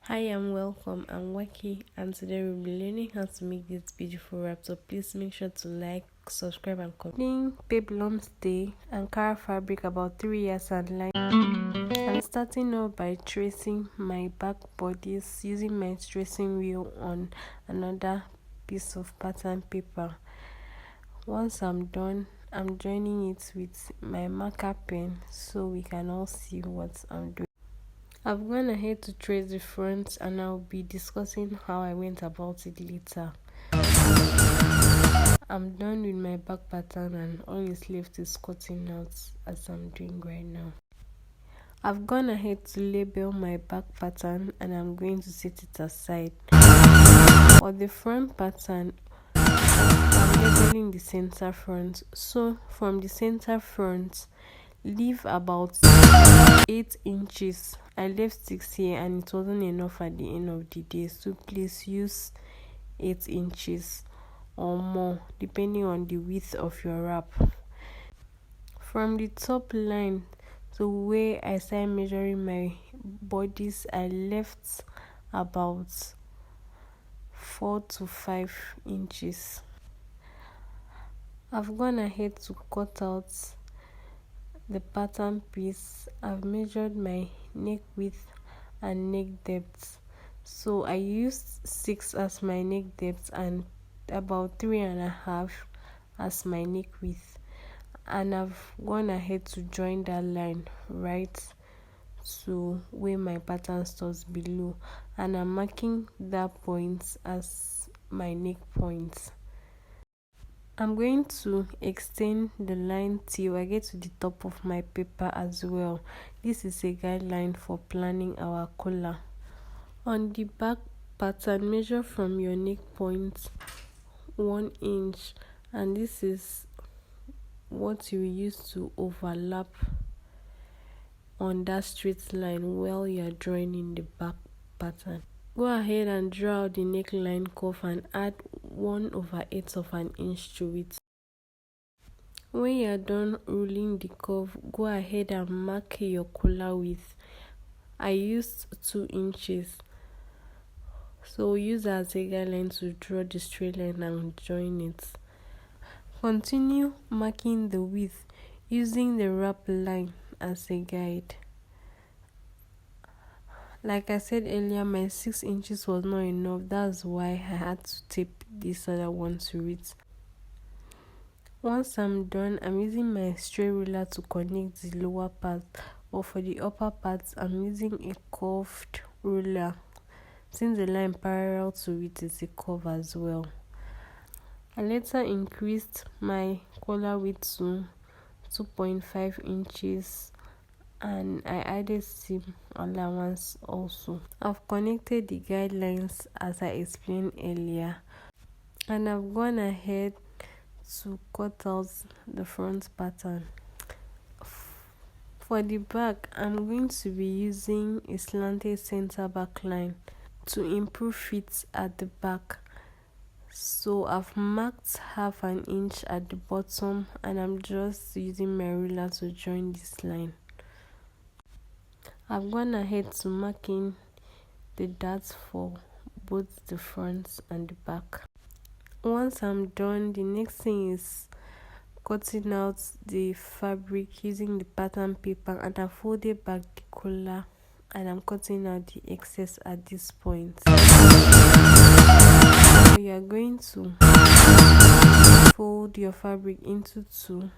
Hi and welcome, I'm Waki, and today we'll be learning how to make this beautiful wrap. So please make sure to like, subscribe and comment. Peplum Day, Ankara fabric about 3 years and line. I'm starting off by tracing my back bodies using my tracing wheel on another piece of pattern paper. Once I'm done, I'm joining it with my marker pen so we can all see what I'm doing. I've gone ahead to trace the front and I'll be discussing how I went about it later. I'm done with my back pattern and all is left is cutting out as I'm doing right now. I've gone ahead to label my back pattern and I'm going to set it aside. For the front pattern, I'm labeling the center front. So from the center front, leave about 8 inches. I left 6 here and it wasn't enough at the end of the day, so please use 8 inches or more depending on the width of your wrap. From the top line to where I started measuring my bodies, I left about 4 to 5 inches. I've gone ahead to cut out the pattern piece. I've measured my neck width and neck depth, so I used 6 as my neck depth and about 3.5 as my neck width, and I've gone ahead to join that line right to where my pattern starts below, and I'm marking that point as my neck point. I'm going to extend the line till I get to the top of my paper as well. This is a guideline for planning our collar. On the back pattern, measure from your neck point 1 inch, and this is what you use to overlap on that straight line while you are drawing in the back pattern. Go ahead and draw out the neckline curve and add 1/8 of an inch to it. When you are done ruling the curve, go ahead and mark your collar width. I used 2 inches, so use as a guideline to draw the straight line and join it. Continue marking the width using the wrap line as a guide. Like I said earlier, my 6 inches was not enough. That's why I had to tape this other one to it. Once I'm done, I'm using my straight ruler to connect the lower part, but for the upper part, I'm using a curved ruler since the line parallel to it is a curve as well. I later increased my collar width to 2.5 inches and I added seam allowance also. I've connected the guidelines as I explained earlier, and I've gone ahead to cut out the front pattern. For the back, I'm going to be using a slanted center back line to improve fit at the back. So I've marked 1/2 inch at the bottom and I'm just using my ruler to join this line. I've gone ahead to mark in the darts for both the front and the back. Once I'm done, the next thing is cutting out the fabric using the pattern paper, and I folded back the collar and I'm cutting out the excess at this point. So you are going to fold your fabric into 2.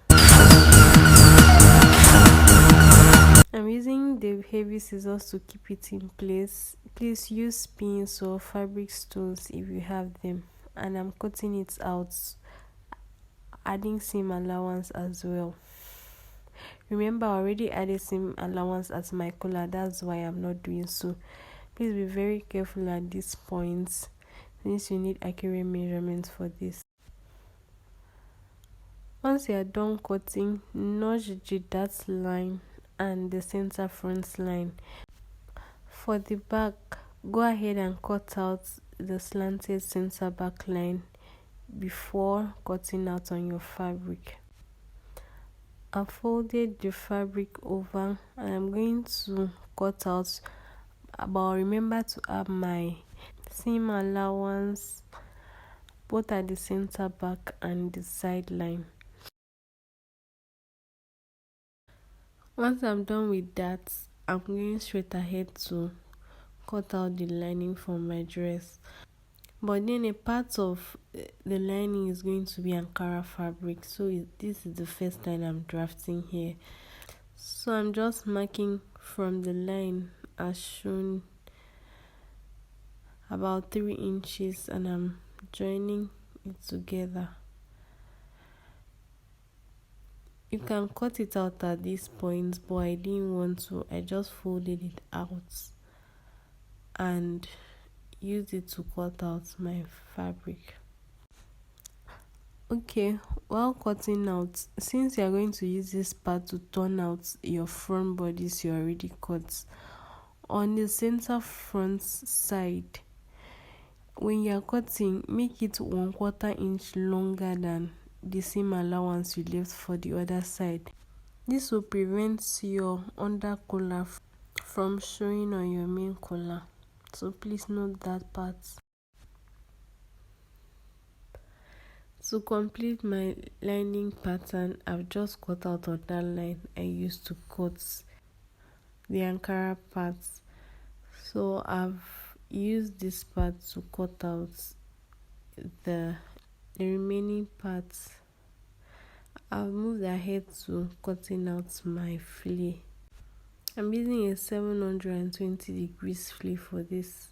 I'm using the heavy scissors to keep it in place. Please use pins or fabric stones if you have them, and I'm cutting it out, adding seam allowance as well. Remember, I already added seam allowance at my collar, that's why I'm not doing so. Please be very careful at this point since you need accurate measurements for this. Once you are done cutting, notch the dart line and the center front line. For the back, go ahead and cut out the slanted center back line before cutting out on your fabric. I folded the fabric over and I'm going to cut out but remember to add my seam allowance both at the center back and the sideline. Once I'm done with that, I'm going straight ahead to cut out the lining from my dress. But then a part of the lining is going to be Ankara fabric, so this is the first line I'm drafting here. So I'm just marking from the line as shown about 3 inches, and I'm joining it together. You can cut it out at this point, but I didn't want to. I just folded it out and used it to cut out my fabric. Okay, while cutting out, since you're going to use this part to turn out your front bodice you already cut, on the center front side, when you're cutting, make it 1/4 inch longer than the seam allowance you left for the other side. This will prevent your under collar from showing on your main collar, so please note that part. To complete my lining pattern, I've just cut out on that line I used to cut the Ankara part. So I've used this part to cut out the remaining parts. I've moved ahead to cutting out my fillet. I'm using a 720 degrees fillet for this,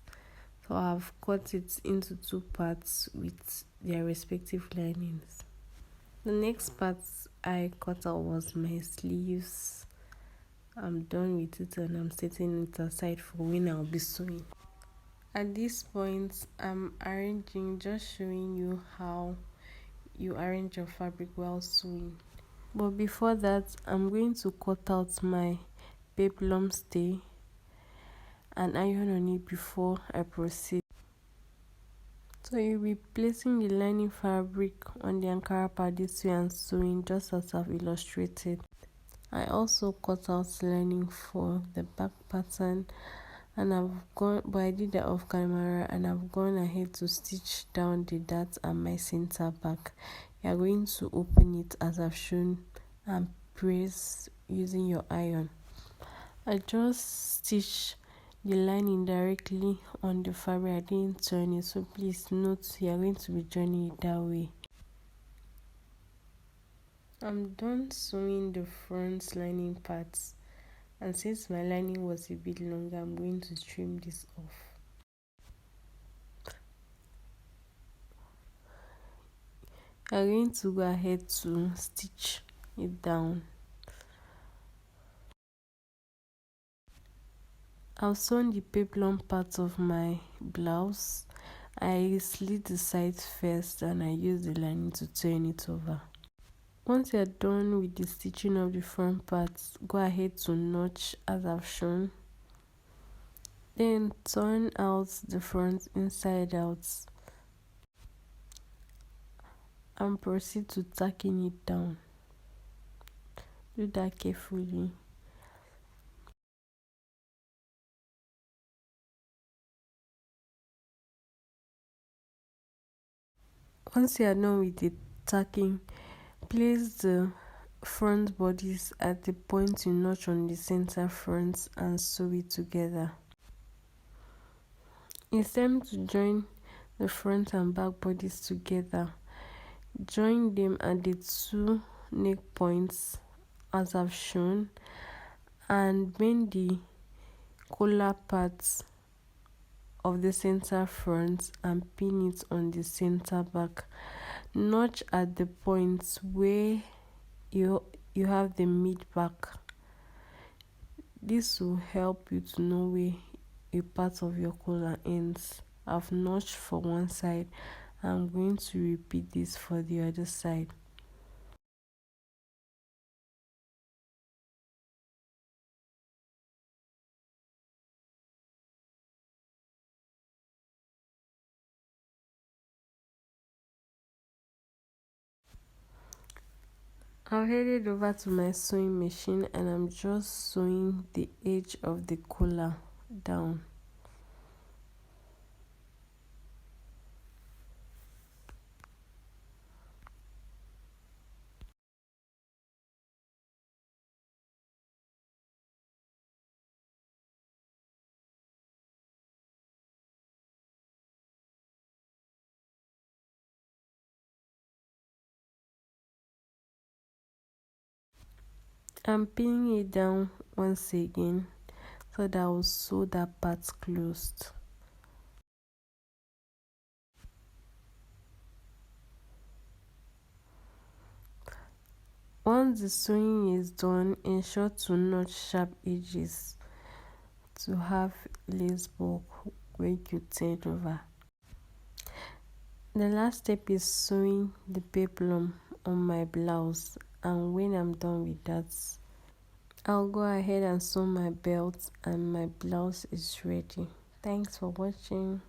so I've cut it into 2 parts with their respective linings. The next part I cut out was my sleeves. I'm done with it and I'm setting it aside for when I'll be sewing. At this point, I'm arranging, just showing you how you arrange your fabric while sewing. But before that, I'm going to cut out my peplum stay and iron on it before I proceed. So you'll be placing the lining fabric on the Ankara part this way and sewing just as I've illustrated. I also cut out lining for the back pattern, and but I did that off camera, and I've gone ahead to stitch down the dart and my center back. You're going to open it as I've shown and press using your iron. I just stitched the lining directly on the fabric. I didn't turn it, so please note you're going to be joining it that way. I'm done sewing the front lining parts, and since my lining was a bit longer, I'm going to trim this off. I'm going to go ahead to stitch it down. I've sewn the peplum part of my blouse. I slit the sides first and I use the lining to turn it over. Once you're done with the stitching of the front parts, go ahead to notch as I've shown. Then turn out the front inside out and proceed to tacking it down. Do that carefully. Once you are done with the tacking, place the front bodice at the point you notch on the center front and sew it together. It's time to join the front and back bodies together. Join them at the 2 neck points as I've shown, and bend the collar parts of the center front and pin it on the center back. Notch at the points where you have the mid back. This will help you to know where a part of your collar ends. I've notched for one side. I'm going to repeat this for the other side. I've headed over to my sewing machine and I'm just sewing the edge of the collar down. I'm pinning it down once again so that I will sew that part closed. Once the sewing is done, ensure to notch sharp edges to have lace bulk when you turn over. The last step is sewing the peplum on my blouse, and when I'm done with that, I'll go ahead and sew my belt and my blouse is ready. Thanks for watching.